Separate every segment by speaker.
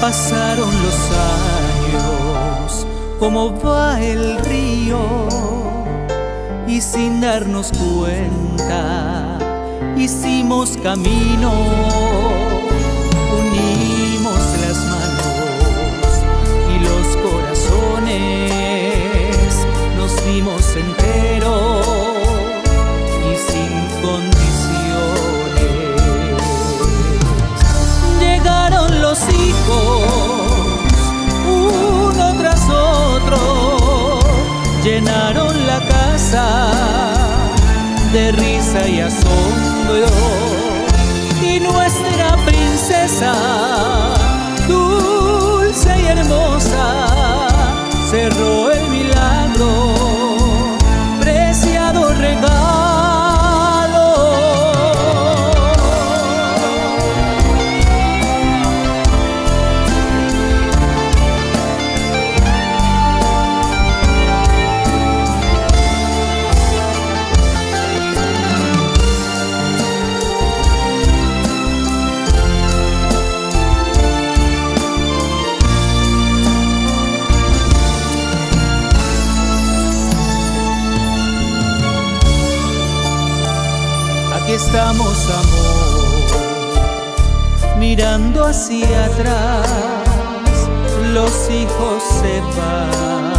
Speaker 1: Pasaron los años, como va el río, y sin darnos cuenta hicimos camino. Unimos las manos y los corazones, nos dimos enteros y sin condiciones. Llegaron los hijos, uno tras otro, llenaron la casa de risa y asombro, y nuestra princesa, dulce y hermosa, cerró el milagro, preciado regalo. Aquí estamos, amor, mirando hacia atrás. Los hijos se van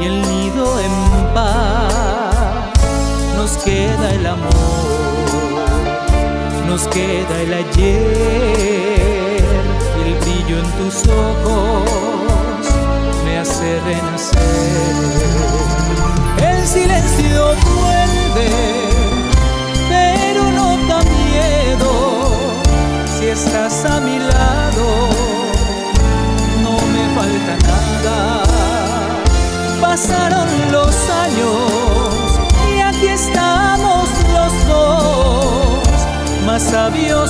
Speaker 1: y el nido en paz. Nos queda el amor, nos queda el ayer, y el brillo en tus ojos me hace renacer. El silencio vuelve, pero no da miedo. Si estás a mi lado, no me falta nada. Pasaron los años y aquí estamos los dos, más sabios,